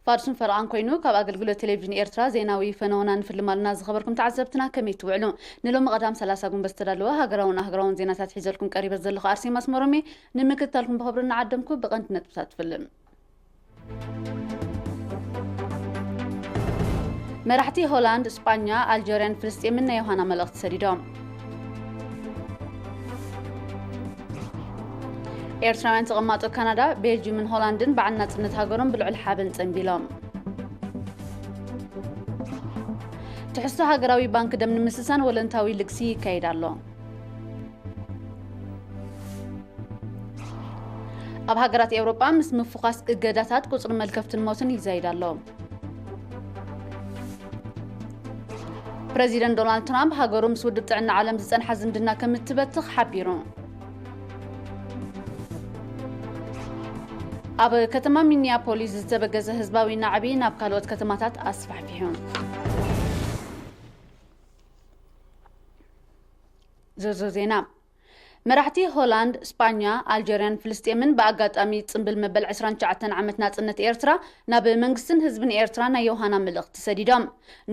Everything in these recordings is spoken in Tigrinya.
فارسون فرقان كوينو كاب أقلقلو تلفزيون إيرترا زيناوي فنونا نفلمالنا زخبركم تعذبتنا كمي توعلو نلو مقدام 3 قم بستدلوا هاقراون زيناتات حيزلكم قريبا زلخ أرسي مسمورمي نمكتالكم بخبرنا عدمكم بغنت نتبسات فيلم مرحتي هولاند اسبانيا الجيريان فلسطين من يوهانا ملغت سريدوم إيرتراوያን تقماتو كندا بيلجيوم من هولاندن بعد ناصرነት هاገሮም ብልዑል ሓበን ጸንቢሎም ትሕዝቶ ሃገራዊ ባንክ ደም ንምስሳን ወለንታዊ ልግሲ ይካየዳሎ ኣብ ሃገራት ኤውሮጳ ምስ ምፍኻስ እገዳታት ቁጽሪ መልከፍትን ሞትን ይዛይዳሎ ፕሬዚደንት ዶናልድ ትራምፕ ሃገሩ ምስ ውድብ ጥዕና ዓለም ዝጸንሐ ዝምድና ከምትበትኽ ሓቢሩ ኣብ ከተማ ሚኒያፖሊስ ዝተበገዘ ህዝባዊ ናዕቢ ናብ ካልኦት ከተማታት ኣስፋሕፊሑ ዝርዝር ዜና መራሕቲ ሆላንድ እስፓኛ አልጄሪያን ፍልስጤምን በአጋጣሚ ጽምብል መበል 29 ዓመት ናጽነት ኤርትራ ናብ መንግስትን ህዝብን ኤርትራ ናይ ዮሃና መልእኽቲ ተሰዲዶም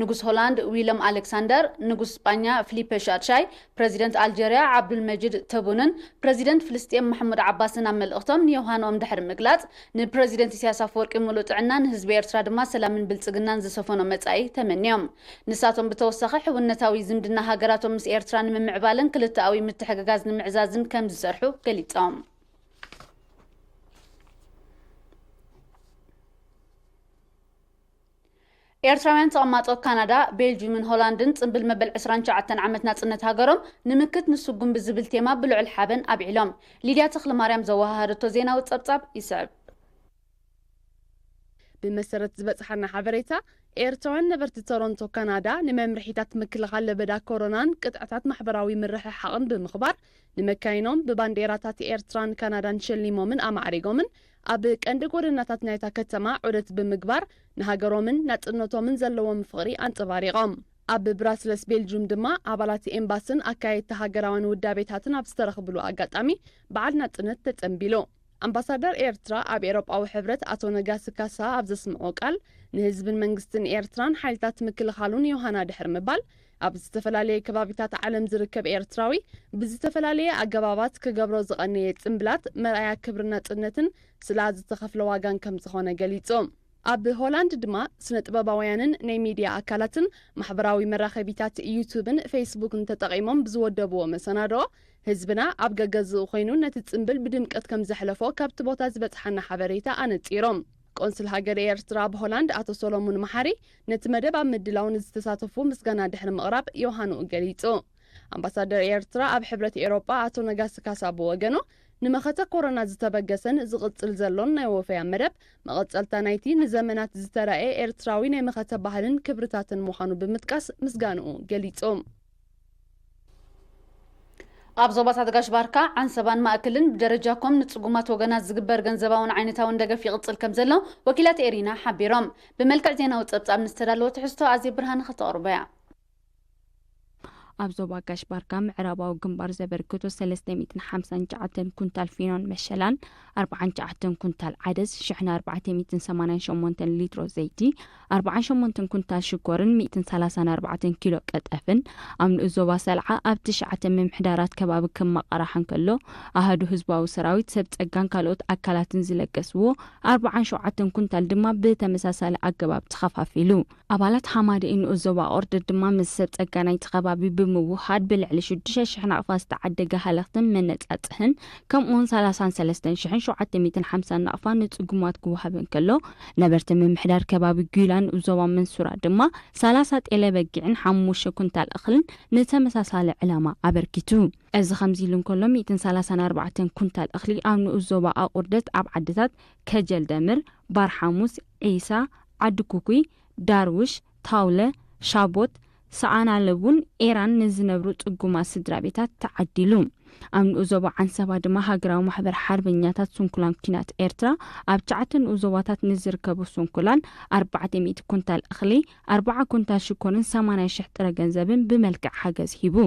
ንጉስ ሆላንድ ዊሊያም አሌክሳንደር ንጉስ እስፓኛ ፊሊፔ ሻርሻይ ፕሬዚደንት አልጄሪያ አብዱል መጂድ ተቡንን ፕሬዚደንት ፍልስጤም መሐመድ ዓባስን ኣብ መልእኽቶም ንዮሃናኦም ድሕር ምግላጽ ንፕሬዚደንት ኢሳያስ አፈወርቂ ሙሉእ ጥዕናን ህዝቢ ኤርትራ ድማ ሰላምን ብልጽግናን ዝሰፈኖ መጻኢ ተመንዮም ንሳቶም ብተወሳኺ ሕውነታዊ ዝምድና ሃገራቶም ምስ ኤርትራ ንምምዕባልን ክልተኣዊ ምትሕግጋዝ ንምዕዛ زن كم زرحو قليتهم ኤርትራውያን ተቀማጦ ካናዳ ቤልጂየምን ሆላንድን ጽምብል መበል 29 ዓመት ናጽነት ሃገሮም ንምክት ንስጉም ብዝብል ቴማ ብልዑል ሓበን ኣብዒሎም ሊድያ ተክለማርያም ዘወሃሃደቶ ዜናዊ ጸብጻብ ይስዕብ بمسرت زبصحنا حبريتا ኤርትራውያን ነበርቲ ቶሮንቶ ካናዳ ንመምርሒታት ምክልኻል ለበዳ ኮሮናን ቅጥዕታት ማሕበራዊ ምርሕሓቕን ብምኽባር ንመካይኖም ብባንዴራታት ኤርትራን ካናዳን ሸሊሞምን ኣማዕሪጎምን ኣብ ቀንዲ ጎደናታት ናይታ ከተማ ዑደት ብምግባር ንሃገሮምን ናጽነቶምን ዘለዎም ፍቕሪ አንጸባሪቖም ኣብ ብራስለስ ቤልጂየም ድማ ኣባላት ኤምባሲን ኣካየድቲ ሃገራውን ውዳቤታትን ኣብ ዝተረኽብሉ ኣጋጣሚ በዓል ናጽነት ተጸንቢሉ አምባሳደር ኤርትራ ኣብ ኤውሮጳዊ ሕብረት አቶ ነጋሲ ካሳ ኣብ ዘስምዖ ቃል ንህዝብን መንግስትን ኤርትራን ሓይልታት ምክልኻሉን ዮሃና ድሕር ምባል ኣብ ዝተፈላለየ ከባቢታት ዓለም ዝርከብ ኤርትራዊ ብዝተፈላለየ ኣገባባት ክገብሮ ዝቐነየ ጽምብላት መርኣያ ክብርን ናጽነትን ስለ ዝተኸፍለ ዋጋን ከም ዝኾነ ገሊጾም ኣብ ሆላንድ ድማ ስነ-ጥበባውያንን ናይ ሚድያ ኣካላትን ማሕበራዊ መራኸቢታት ዩቱብን ፌስቡክን ተጠቒሞም ብዝወደብዎ መሰናድኦ ህዝብና ኣብ ገገዝኡ ኮይኑ ነቲ ጽምብል ብድምቀት ከም ዘሕለፎ ካብቲ ቦታ ዝበጽሐና ሓበሬታ ኣነጺሮም ቆንስል ሃገር ኤርትራ ብሆላንድ አቶ ሶሎሞን መሐሪ ነቲ መደብ ኣብ ምድላውን ዝተሳተፉ ምስጋና ድሕሪ ምቕራብ ዮሃኑ ገሊጹ አምባሳደር ኤርትራ ኣብ ሕብረት ኤውሮጳ አቶ ነጋሲ ካሳ ብወገኑ ንመኸተ ኮሮና ዝተበገሰን ዝቕጽል ዘሎን ናይ ወፈያ መደብ መቐጸልታ ናይቲ ንዘመናት ዝተረኣየ ኤርትራዊ ናይ መኸተ ባህልን ክብርታትን ምዃኑ ብምጥቃስ ምስጋንኡ ገሊጾም ኣብ ዞባታት ጋሽ ባርካ ዓንሰባን ማእከልን ብደረጃኮም ንጽጉማት ወገናት ዝግበር ገንዘባውን ዓይነታውን ደገፍ ይቕጽል ከም ዘሎ ወኪላት ኤሪና ሓቢሮም ብመልክዕ ዜናዊ ጸብጻብ ንስተዳለወ ትሕዝቶ ኣዝየ ብርሃን ከተቕርበያ ኣብ ዞባ ጋሽ ባርካ ምዕራባዊ ግንባር ዘበርክቶ 359 ኩንታል ፊኖን መሸላን 49 ኩንታል ዓደስ 1488 ሊትሮ ዘይቲ 48 ኩንታል ሽኮርን 134 ኪሎ ቀጠፍን ኣብ ንዞባ ሰልዓ ኣብ 9 ምምሕዳራት ከባቢ ከመቐራሕን ከሎ ኣሃዱ ህዝባዊ ሰራዊት ሰብ ጸጋን ካልኦት ኣካላትን ዝለገስዎ 47 ኩንታል ድማ ብተመሳሳሊ ኣገባብ ተኸፋፊሉ ኣባላት ሓማደ ንዞባ ኦርደር ድማ ምስ ሰብ ጸጋ ናይቲ ከባቢ ብምውሓድ ብልዕሊ 6,000 ናቕፋ ዝተዓደገ ሃለኽትን መነጻጽሕን ከምኡውን 33,750 ናቕፋ ንጽጉማት ክወሃብን ከሎ ነበርቲ ምምሕዳር ከባቢ ጊላን ዞባ መንሱራ ድማ 30 ጤለ በጊዕን 5 ኩንታል እኽልን ንተመሳሳሊ ዕላማ ኣበርኪቱ እዚ ከምዚ ኢሉ እንከሎ 134 ኩንታል እኽሊ ኣብ ንዞባ ኣቁርደት ኣብ ዓድታት ከጀል ደምር ባርሓሙስ ዒሳ ዓዲ ኩኩይ ዳርውሽ ታውለ ሻቦት ሰዓና ለቡን ኤራን ንዝነብሩ ጽጉማ ስድራ ቤታት ተዓዲሉ ኣብ ንዞባ ዓንሰባ ድማ ሃገራዊ ማሕበር ሓርበኛታት ሱንኩላን ኪናት ኤርትራ ኣብ 9 ንዞባታት ንዝርከቡ ሱንኩላን 400 ኩንታል እኽሊ 40 ኩንታል ሽኮርን 80,000 ጥረ ገንዘብን ብመልክዕ ሓገዝ ሂቡ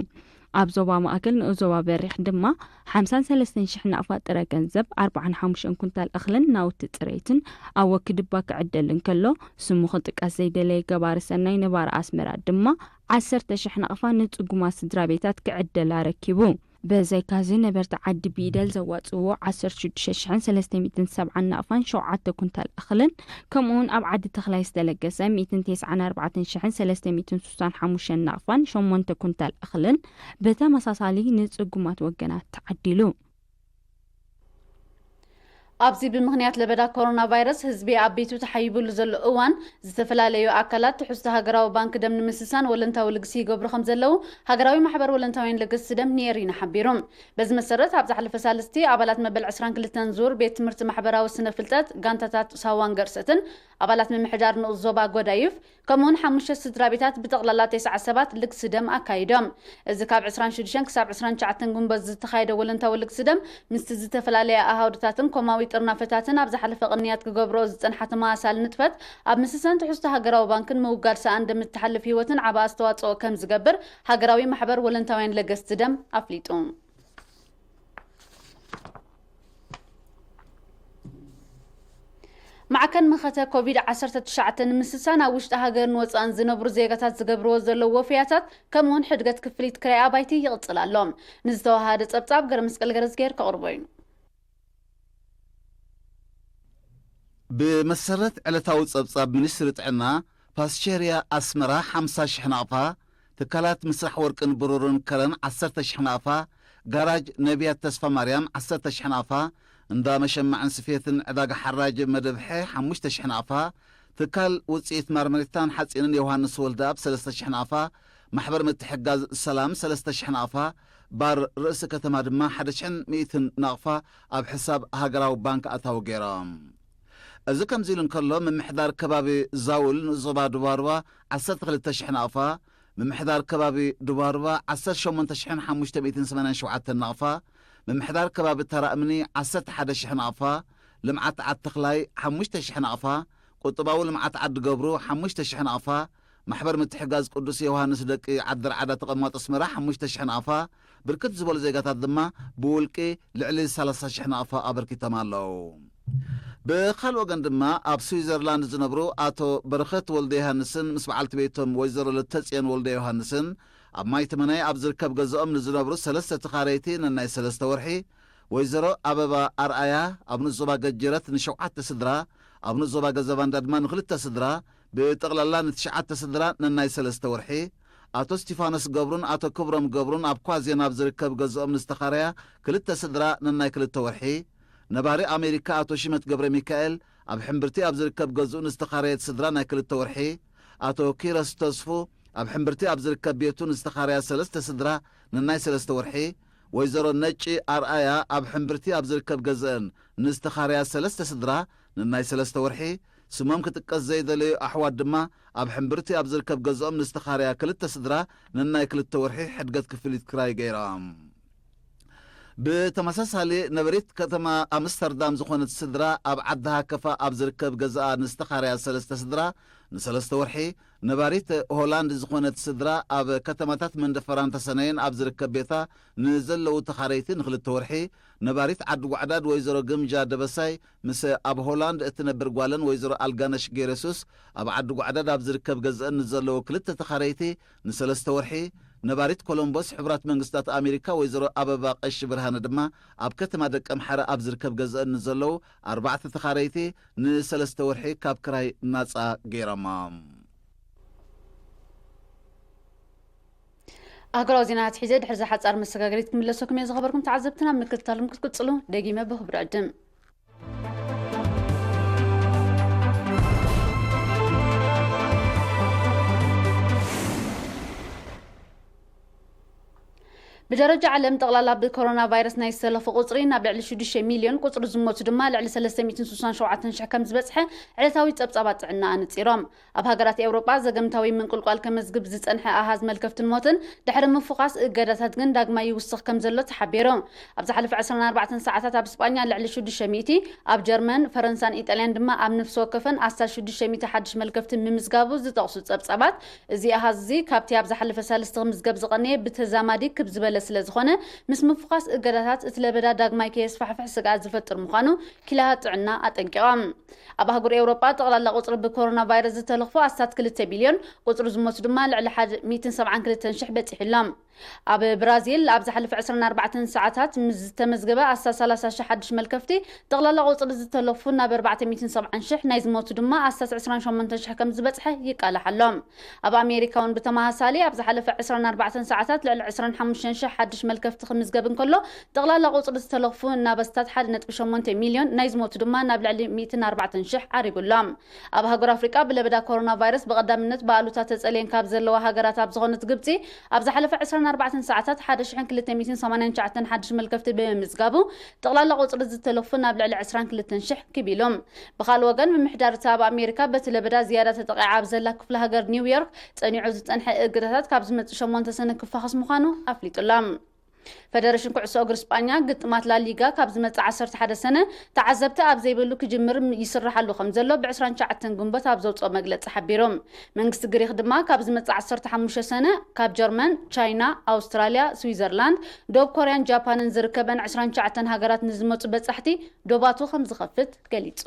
ኣብ ዞባ ማእከል ንዞባ በሪሕ ድማ 53,000 ናቕፋ ጥረ ገንዘብ 45 ኩንታል እኽልን ናውቲ ፅሬትን ኣብ ወክድባ ክዕደልን ከሎ ስሙ ክጥቀስ ዘይደለየ ገባሪ ሰናይ ንባር ኣስመራ ድማ 10,000 ናቕፋ ንፅጉማት ስድራ ቤታት ክዕደላ ረኪቡ በዘይካዚ ነበርቲ ዓዲ ቢደል ዘዋፅዎ 16,370 ናቕፋን 7 ኩንታል እኽልን ከምኡውን ኣብ ዓዲ ተኽላይ ዝተለገሰ 194,365 ናቕፋን 8 ኩንታል እኽልን በተመሳሳሊ ንፅጉማት ወገናት ተዓዲሉ ኣብዚ ብምኽንያት ለበዳ ኮሮና ቫይረስ ህዝቢ ኣብ ቤቱ ተሓይብሉ ዘሎ እዋን ዝተፈላለዩ ኣካላት ትሕዝቶ ሃገራዊ ባንክ ደም ንምስሳን ወለንታዊ ልግሲ ይገብሩ ከም ዘለው ሃገራዊ ማሕበር ወለንታዊን ልግሲ ደም ኔሪና ሓቢሩ በዚ መሰረት ኣብ ዝሓለፈ ሳልስቲ ኣባላት መበል 22 ዙር ቤት ትምህርቲ ማሕበራዊ ስነ ፍልጠት ጋንታታት ሳዋን ገርሰትን ኣባላት ምምሕዳር ንኡስ ዞባ ጎዳይፍ ከምኡውን 5 ስድራ ቤታት ብጠቕላላ 9 ሰባት ልግሲ ደም ኣካይዶም እዚ ካብ 26 ክሳብ 29 ጉንበት ዝተኻየደ ወለንታዊ ልግሲ ደም ምስቲ ዝተፈላለየ ኣሃውድታትን ኮማዊ ጥርናፈታትን ኣብ ዝሓለፈ ቅንያት ክገብሮ ዝፀንሐ ተመሳሳሊ ንጥፈት ኣብ ምስሳን ትሕዝቶ ሃገራዊ ባንክን ምውጋድ ሰኣን እንደምትሓልፍ ህይወትን ዓባ ኣስተዋፅኦ ከም ዝገብር ሃገራዊ ማሕበር ወለንታውያን ለገስቲ ደም ኣፍሊጡ معكن مخته كوفيد 19 ንምስሳን ኣብ ውሽጢ ሃገርን ወፃን ዝነብሩ ዜጋታት ዝገብርዎ ዘለዉ ወፍያታት ከምኡውን ሕድገት ክፍሊት ክራይ ኣባይቲ ይቕፅል ኣሎም ንዝተዋሃደ ፀብጻብ ገረ መስቀል ገረዝጌር ከቕርቦ እዩ بمسرت علتاو صبصاب منستر ጥዕና ፓስቸሪያ ኣስመራ 50,000 ናቕፋ ትካላት ምስራሕ ወርቅን ብሩርን ከረን 10,000 ናቕፋ ጋራጅ ነቢያት ተስፋ ማርያም 10,000 ናቕፋ እንዳ መሸማዕን ስፌትን ዕዳጋ ሓራጅ መደብሐ 5,000 ናቕፋ ትካል ውፅኢት ማርመሪታን ሓፂንን ዮሐንስ ወልዳብ 3,000 ናቕፋ ማሕበር ምትሕጋዝ ሰላም 3,000 ናቕፋ ባር ርእሲ ከተማ ድማ 1,100 ናቕፋ ኣብ ሕሳብ ሃገራዊ ባንክ ኣታው ገይሮም እዚ ከምዚ ኢሉ እንከሎ ምምሕዳር ከባቢ ዛውል ንዞባ ዱባርባ 12,000 ናቕፋ ምምሕዳር ከባቢ ዱባርባ 18,587 ናቕፋ ምምሕዳር ከባቢ ተራእምኒ 11,000 ናቕፋ ልምዓት ዓዲ ተኽላይ 5,000 ናቕፋ ቁጥባዊ ልምዓት ዓዲ ገብሩ 5,000 ናቕፋ ማሕበር ምትሕጋዝ ቅዱስ ዮሐንስ ደቂ ዓድር ዓዳ ተቐማጦ ኣስመራ 5,000 ናቕፋ ብርክት ዝበሉ ዜጋታት ድማ ብውልቂ ልዕሊ 30,000 ናቕፋ ኣበርኪቶም ኣለው بخال وغن دما اب سويزرلاند زنبرو اتو برخت ولد يوحنسن مس بعلت بيتهم ويزر لتصيان ولد يوحنسن اب ماي تمناي اب زركب غزኦም نزنبرو سلسته تخاريتي نناي سلسته ورحي ويزرو ابابا ارعيا ابن الزوبا گجرت نشوعت سدرا ابن الزوبا گزبان ددما نخلت سدرا بتقللا نتشعت سدرا نناي سلسته ورحي اتو ستيفانوس غبرون اتو كبرم غبرون اب كوازينا اب زركب غزኦም نستخاريا كلت سدرا نناي كلت ورحي نباري أمريكا أتو شمت قبر ميكائيل أب حمبرتي أب زركب قزون استخاريات صدران أكل التورحي أتو كيرس تصفو أب حمبرتي أب زركب بيتون استخاريات سلسة صدرا نناي سلسة ورحي ويزرو النجي أرآيا أب حمبرتي أب زركب قزون نستخاريات سلسة صدرا نناي سلسة ورحي سمام كتقز زيدا لي أحواد دما أب حمبرتي أب زركب قزون نستخاريات كل التصدرا نناي كل التورحي حد قد كفلت كراي غيرام بتمساسالي نبريت كتما امستردام زخونت سدرا اب عدها كفا اب زركب غزا نستخاريا سلسته سدرا نسلسته ورحي نباريت هولاند زخونت سدرا اب كتماتات من دفران تسنين اب زركب بيتا نزلو تخاريتي نخلت ورحي نباريت عد وعداد ويزرو جمجا دبساي مس اب هولاند اتنبر غوالن ويزرو الغانش غيرسوس اب عد وعداد اب زركب غزا نزلو كلت تخاريتي نسلسته ورحي نباريت كولومبوس حبرات منغستات أمريكا ويزرو أبابا قش برهان دما أب كتما دك أمحرا أب زركب غزا نزلو 4 تخاريتي نسلسته ورحي كاب كراي ناسا غيرمام أقرأ زينات حزيد حرزة حتى أرمس سقاقريت كملسوكم يزغبركم تعذبتنا من كتالهم كتكتلو دقيمة بهبر عدم بدرجة عالم تغلال بالكورونا فيروس ناي سلف قصرين نبلع 6 مليون قصر زموت دما لعل 367 شح كم زبصحه علتاوي صبصبات عنا انصيرام اب هاجرات اوروبا زغمتاوي من قلقال كمزغب زصنحه احاز ملكفت الموتن دحر منفقاس اجداتات غن داغما يوسخ كم زلو تحبيرو اب زحلف 14 ساعات اب اسبانيا لعل 600 اب جرمن فرنسان ايطاليان دما اب نفس وكفن 600 حدش ملكفت ممزغابو زطقسو صبصبات ازي احازي كابتي اب زحلف 3 مزغب زقنيه بتزامادي كبزبل ስለዝኾነ ምስ ምፍቃስ እገዳታት እትለበዳ ዳግማይ ከይስፋሕፍሕ ስጋት ዝፈጥር ምዃኑ ክልሃት ጥዕና አጠንቂቖም ኣብ ሃገር ኤውሮጳ ጠቕላላ ቁፅሪ ብኮሮና ቫይረስ ዝተለኽፎ 2 ቢልዮን ቁፅሪ ዝሞቱ ድማ ልዕሊ 172 ሽሕ በፂሕሎም ኣብ ብራዚል ኣብ ዝሓለፈ 24 ሰዓታት ምስ ዝተመዝገበ 30 ሽሕ ሓድሽ መልከፍቲ ጠቕላላ ቁፅሪ ዝተለኽፉ ናብ 470 ሽሕ ናይ ዝሞቱ ድማ 28 ሽሕ ከም ዝበፅሐ ይቃላሓሎም ኣብ ኣሜሪካ እውን ብተመሳሳሊ ኣብ ዝሓለፈ 24 ሰዓታት ልዕሊ 25 ሽሕ ሓድሽ መልከፍቲ ክምዝገብ እንከሎ ጠቕላላ ቁፅሪ ዝተለኽፉ ናብ 1.8 ሚልዮን ናይ ዝሞቱ ድማ ናብ ልዕሊ 140 ሽሕ ዓሪጉሎም ኣብ ሃገር ኣፍሪቃ ብለበዳ ኮሮና ቫይረስ በቀዳምነት በአሉታ ተጸልየን ካብ ዘለዋ ሃገራት ኣብ ዝኾነት ግብፂ ኣብ ዝሓለፈ 24 ሰዓታት 1289 ሓድሽ መልከፍቲ ብምዝጋቡ ጠቕላላ ቁፅሪ ዝተለኽፉ ናብ ልዕሊ 22 ሽሕ ክቢሎም ብኻልእ ወገን ምምሕዳር ኣብ ኣሜሪካ በቲ ለበዳ ዝያዳ ተጠቂዓ ኣብ ዘላ ክፍለ ሃገር ኒውዮርክ ጸኒዑ ዝጸንሐ እግዳታት ካብ ዝመጽእ 8 ሰነ ክፋኸስ ምዃኑ ኣፍሊጡሎም فدرشن كعسو اغر اسبانيا ግጥማት ላሊጋ ካብ ዝመጽ 11 ሰነ ተዓዘብቲ ኣብ ዘይብሉ ክጅምር ይስራሓሉ ከም ዘሎ ብ29 ግንቦት ኣብ ዘውጾ መግለጽ ሓቢሮም መንግስቲ ግሪክ ድማ ካብ ዝመጽ 15 ሰነ ካብ ጀርመን ቻይና ኣውስትራሊያ ስዊዘርላንድ ደቡብ ኮርያን ጃፓንን ዝርከበን 29 ሃገራት ንዝመጹ በጻሕቲ ዶባቱ ከም ዝኸፍት ገሊጹ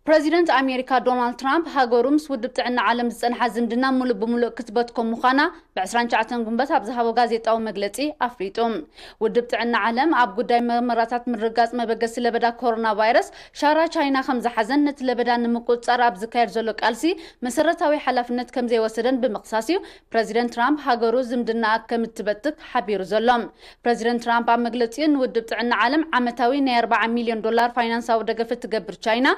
بريزيدنت أمريكا دونالد ترامب هاجروم سود بتاعنا عالم السنة حزمدنا ملو كتبتكم مخانا بعسران شعتن جنبت هبزها وجازيت أو مجلتي أفريتهم ود بتاعنا عالم عبد داي مراتات من رجاز ما بجس اللي بدا كورونا فيروس شارع تشاينا 5 حزن نت اللي بدا نمكوت صار بذكر زلك ألسي مسرتاوي حلف نت كم زي وسدن بمقصاسيو بريزيدنت ترامب هاجرو زمدنا كم تبتك حبير زلهم بريزيدنت ترامب عم مجلتين ود بتاعنا عالم عمتاوي 4 مليون دولار فاينانس أو دقفت تجبر تشاينا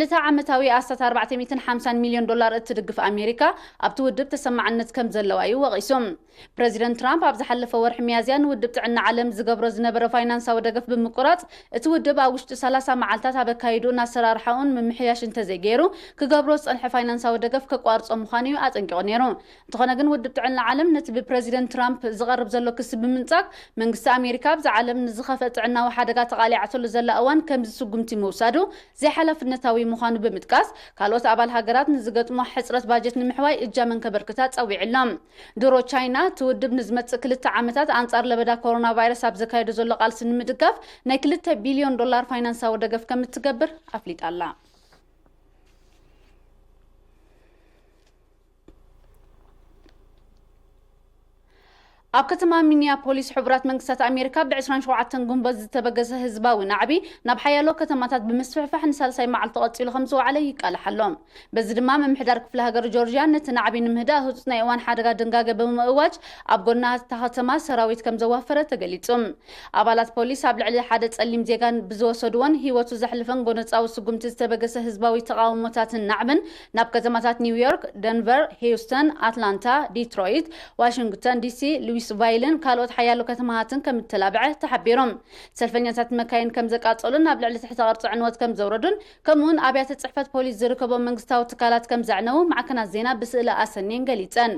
تا عمتاوي 450 مليون دولار اتدقف أمريكا أبتو ودب تسمعنت كم زلواي وغيسوم بريزيدنت ترامب أبز حلف ورح ميازيان ودب تعنا عالم زقبرز نبر فاينانس ودقف بمقرات اتودب أوشت 3 معلتات هبكايدو ناصر رحاون من محياش انتزيجيرو كقبروز أنح فاينانس ودقف كقوارص أمخانيو أتنقونيرو تخوناقن ودب تعنا عالم نتبي بريزيدنت ترامب زغرب زلو كسب منتاك من قصة أمريكا بز عالم نزخفت عنا وحادقات غالية زل أوان كم زسوقمتي موسادو زي حلف النتاوي مخانو بمتكاس كالوت عبال هاجرات نزقت حصرت باجت نمحواي اجا من كبركتات او علام درو تشاينا تودب نزمت كلت عامتات انصار لبدا كورونا فيروس اب زكايدو زلو قالس نمدقف ناي 2 بليون دولار فاينانس او دقف كمتقبر افليط الله ኣብ ከተማ ሚኒያፖሊስ ሕቡራት መንግስታት ኣሜሪካ ብ27 ግንቦት ዝተበገሰ ህዝባዊ ናዕቢ ናብ ሓያሎ ከተማታት ብምስፍሕፋሕ ንሳልሳይ መዓልቲ ቀፂሉ ከም ዝወዓለ ይቃላሓሎም በዚ ድማ መምሕዳር ክፍለ ሃገር ጆርጅያ ነቲ ናዕቢ ንምህዳእ ህፁፅ ናይ እዋን ሓደጋ ድንጋገ ብምእዋጅ ኣብ ጎና እታ ከተማ ሰራዊት ከም ዘዋፈረ ተገሊጹ ኣባላት ፖሊስ ኣብ ልዕሊ ሓደ ጸሊም ዜጋን ብዝወሰድዎን ሂወቱ ዘሕልፈን ጎነፃዊ ስጉምቲ ዝተበገሰ ህዝባዊ ተቃውሞታትን ናዕብን ናብ ከተማታት ኒውዮርክ ደንቨር ሂውስተን አትላንታ ዲትሮይት ዋሽንግተን ዲሲ ሉዊስ ቫይልን ካልኦት ሓያሎ ከተማታትን ከም ተላብዐ ተሓቢሮም ሰልፈኛታት መካይን ከም ዘቃጸሉን ኣብ ልዕሊ ትሕተ ቅርጽ ዕንወት ከም ዘውረዱን ከምኡን ኣብያተ ጽሕፈት ፖሊስ ዝርከቦም መንግስታዊ ትካላት ከም ዘዕነው ማዕከናት ዜና ብስእሊ ኣሰኔን ገሊጸን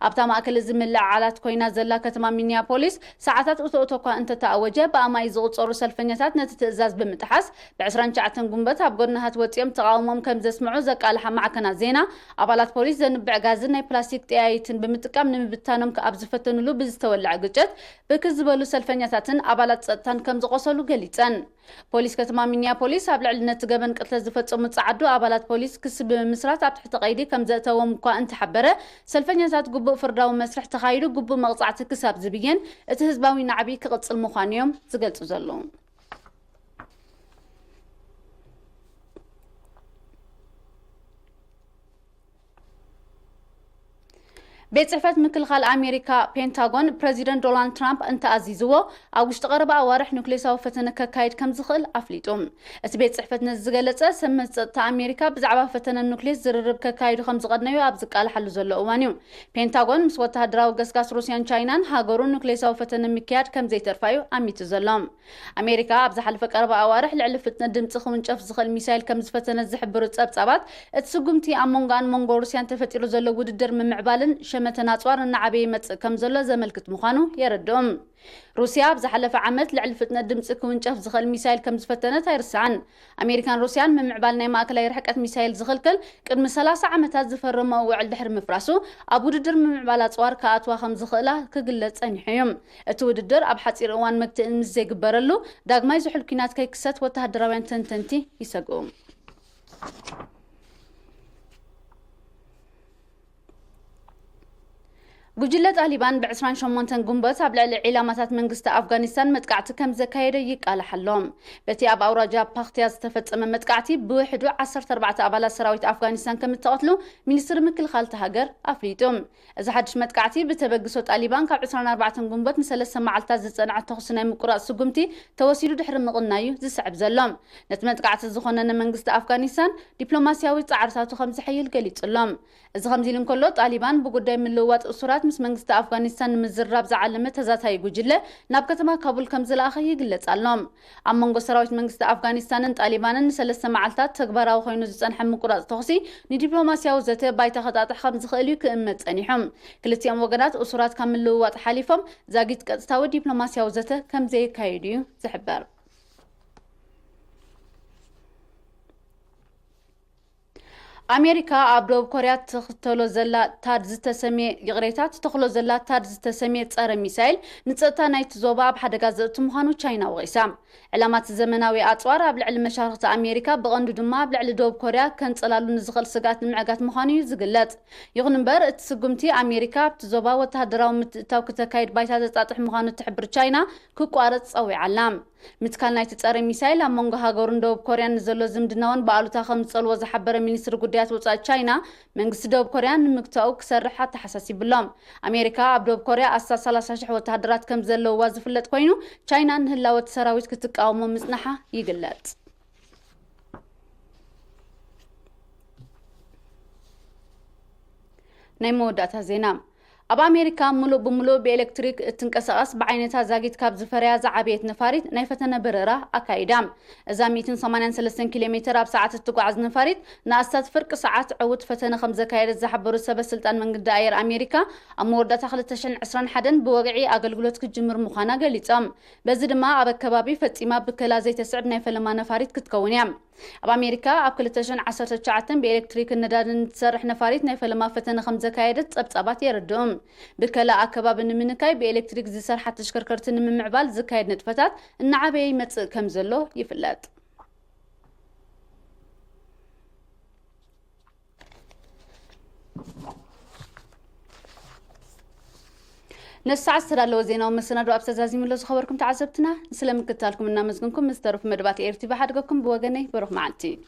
ኣብታ ማእከል ዝምልእ ዓላት ኮይና ዘላ ከተማ ሚኒያፖሊስ ሰዓታት እቶቶ እኳ እንተተኣወጀ ብኣማይ ዝቁጸሩ ሰልፈኛታት ነቲ ትእዛዝ ብምጥሓስ ብ29 ግንቦት ኣብ ጎድናሃት ወፂኦም ተቃውሞም ከም ዘስምዑ ዘቃልሓ ማዕከናት ዜና ኣባላት ፖሊስ ዘንብዕ ጋዝን ናይ ፕላስቲክ ጥያይትን ብምጥቃም ንምብታኖም ኣብ ዝፈተኑሉ ዝተወልዐ ግጭት ብክዝበሉ ሰልፈኛታትን ኣባላት ጸጥታን ከም ዝቆሰሉ ገሊጸን ፖሊስ ከተማ ሚኒያፖሊስ ኣብ ልዕሊ ነቲ ገበን ቅትለት ዝፈጸሙ ጻዕዱ ኣባላት ፖሊስ ክስ ብምስራት ኣብ ትሕቲ ቀይዲ ከም ዘእተዎም እኳ እንተሓበረ ሰልፈኛታት ግቡእ ፍርዳዊ መስርሕ ተኻይዱ ግቡእ መቕጻዕቲ ክሳብ ዝብየን እቲ ህዝባዊ ናዕቢ ክቕጽል ምዃኑ እዮም ዝገልጹ ዘለዉ ቤት ጽሕፈት ምክልኻል ኣሜሪካ ፔንታጎን ፕሬዚደንት ዶናልድ ትራምፕ እንተኣዚዝዎ ኣብ ውሽጢ ቀረባ ኣዋርሕ ኑክሌሳዊ ፈተነ ከካይድ ከም ዝኽእል ኣፍሊጡ እቲ ቤት ጽሕፈት ነዚ ዝገለጸ ሰመት ጸጥታ ኣሜሪካ ብዛዕባ ፈተነ ኑክሌስ ዝርርብ ከካይዱ ከም ዝቐድነዩ ኣብ ዝቃልሓሉ ዘሎ እዋን እዩ ፔንታጎን ምስ ወተሃደራዊ ገስጋስ ሩስያን ቻይናን ሃገሩ ኑክሌሳዊ ፈተነ ምክያድ ከም ዘይተርፋዩ ኣሚቱ ዘሎ ኣሜሪካ ኣብ ዝሓለፈ ቀረባ ኣዋርሕ ልዕሊ ፍጥነት ድምፂ ክውንጨፍ ዝኽእል ሚሳይል ከም ዝፈተነ ዝሕብሩ ጸብጻባት እቲ ስጉምቲ ኣብ መንጎ ሩስያን ተፈጢሩ ዘሎ ውድድር ምምዕባልን ሸመተናጽዋር ንዓበይ መጽእ ከም ዘሎ ዘመልክት ምዃኑ የረድኦም ሩስያ ብዝሓለፈ ዓመት ልዕሊ ፍጥነት ድምፂ ክውንጨፍ ዝኽእል ሚሳይል ከም ዝፈተነት ኣይርስዓን ኣሜሪካን ሩስያን ምምዕባል ናይ ማእከላይ ርሕቀት ሚሳይል ዝኽልክል ቅድሚ 30 ዓመታት ዝፈረመ ውዕል ድሕሪ ምፍራሱ ኣብ ውድድር ምምዕባል ኣጽዋር ከኣትዋ ከም ዝኽእላ ክግለጽ ጸኒሑ እዩ እቲ ውድድር ኣብ ሓጺር እዋን መግትእን ምስ ዘይግበረሉ ዳግማይ ዝሑል ኩናት ከይክሰት ወተሃደራውያን ተንተንቲ ይሰግኡ ጉጅለ ጣሊባን ብ28 ጉንበት ኣብ ልዕሊ ዒላማታት መንግስቲ ኣፍጋኒስታን መጥቃዕቲ ከም ዘካየደ ይቃልሓሎም በቲ ኣብ ኣውራጃ ፓክትያ ዝተፈጸመ መጥቃዕቲ ብውሕዱ 14 ኣባላት ሰራዊት ኣፍጋኒስታን ከም ዝተቐትሉ ሚኒስትሪ ምክልኻል ሃገር ኣፍሊጦም እዚ ሓድሽ መጥቃዕቲ ብተበግሶ ጣሊባን ካብ 24 ጉንበት ን3 መዓልታት ዝጸንዐ ተኹሲ ናይ ምቁራጽ ስጉምቲ ተወሲዱ ድሕሪ ምቕናዩ ዝስዕብ ዘሎም ነቲ መጥቃዕቲ ዝኾነ መንግስቲ ኣፍጋኒስታን ዲፕሎማስያዊ ጻዕርታቱ ከም ዝሕይል ገሊጹሎም እዚ ከምዚ ኢሉ እንከሎ ጣሊባን ብጉዳይ ምልውዋጥ እሱራት ምስ መንግስቲ ኣፍጋኒስታን ንምዝራብ ዝዓለመ ተዛታይ ጉጅለ ናብ ከተማ ካቡል ከም ዝለኣኸ ይግለጽ ኣሎም ኣብ መንጎ ሰራዊት መንግስቲ ኣፍጋኒስታንን ጣሊባንን ን3 መዓልታት ተግባራዊ ኮይኑ ዝጸንሐ ምቁራጽ ተኹሲ ንዲፕሎማስያዊ ዘተ ባይታ ኸጣጥሕ ከም ዝኽእል እዩ ክእመት ጸኒሖም ክልቲኦም ወገናት እሱራት ካብ ምልውዋጥ ሓሊፎም ዛጊት ቀጥታዊ ዲፕሎማስያዊ ዘተ ከም ዘየካይዱ እዩ ዝሕበር ኣሜሪካ ኣብ ደቡብ ኮርያ ተኽተሎ ዘላ ታድ ዝተሰምየ ይቕሬታት ተኽሎ ዘላ ታድ ዝተሰምየ ጸረ ሚሳይል ንጸጥታ ናይቲ ዞባ ኣብ ሓደጋ ዘእቱ ምዃኑ ቻይና ወቒሳ ዕላማት ዘመናዊ ኣጽዋር ኣብ ልዕሊ መሻርክቲ ኣሜሪካ ብቐንዱ ድማ ኣብ ልዕሊ ደቡብ ኮርያ ከንጸላሉ ንዝኽእል ስጋት ንምዕጋት ምዃኑ እዩ ዝግለጽ ይኹን እምበር እቲ ስጉምቲ ኣሜሪካ ኣብቲ ዞባ ወተሃደራዊ ምትእታው ክተካይድ ባይታ ዘጣጥሕ ምዃኑ ትሕብር ቻይና ክቋረጽ ጸዊዓላ ምትካል ናይቲ ጸረ ሚሳይል ኣብ መንጎ ሃገሩን ደቡብ ኮርያን ንዘሎ ዝምድናውን ብኣሉታ ከም ዝጸልዎ ዝሓበረ ሚኒስትሪ ጉዳያት ወጻኢ ቻይና መንግስቲ ደቡብ ኮርያ ንምግታኡ ክሰርሕ ተሓሳሲብሎም ኣሜሪካ ኣብ ደቡብ ኮርያ 30,000 ወተሃደራት ከም ዘለውዋ ዝፍለጥ ኮይኑ ቻይና ንህላወት ሰራዊት ክትቃወሞ ምጽናሓ ይግለጽ ናይ መወዳእታ ዜና ኣብ ኣሜሪካ ሙሉእ ብሙሉእ ብኤሌክትሪክ እትንቀሳቐስ ብዓይነታ ዛጊት ካብ ዝፈርያ ዝዓበየት ነፋሪት ናይ ፈተነ በረራ ኣካይዳ እዛ 183 ኪሎ ሜትር ኣብ ሰዓት እትጓዓዝ ነፋሪት ንኣስታት ፍርቂ ሰዓት ዕውት ፈተነ ከም ዘካየደት ዝሓበሩ ሰበስልጣን መንገዲ ኣየር ኣሜሪካ ኣብ መወዳእታ 2021 ብወግዒ ኣገልግሎት ክጅምር ምዃና ገሊጾም በዚ ድማ ኣብ ከባቢ ፈጺማ ብከላ ዘይተስዕብ ናይ ፈለማ ነፋሪት ክትከውን እያ ኣብ ኣሜሪካ ኣብ 2019 ብኤሌክትሪክ ነዳድን ትሰርሕ ነፋሪት ናይ ፈለማ ፈተነ ከም ዘካየደት ጸብጻባት የረድኦም ብከላ ኣከባቢ ንምንካይ ብኤሌክትሪክ ዝሰርሓ ተሽከርከርቲ ንምምዕባል ዝካየድ ንጥፈታት እናዓበየ ይመጽእ ከም ዘሎ ይፍለጥ نسعى استدلوا زينة ومسنا دو أبتزازي من لوز خبركم تعزبتنا نسلم كتالكم النامزقنكم مستروف مدبات إرتباح حدقكم بوغني بروح معلتي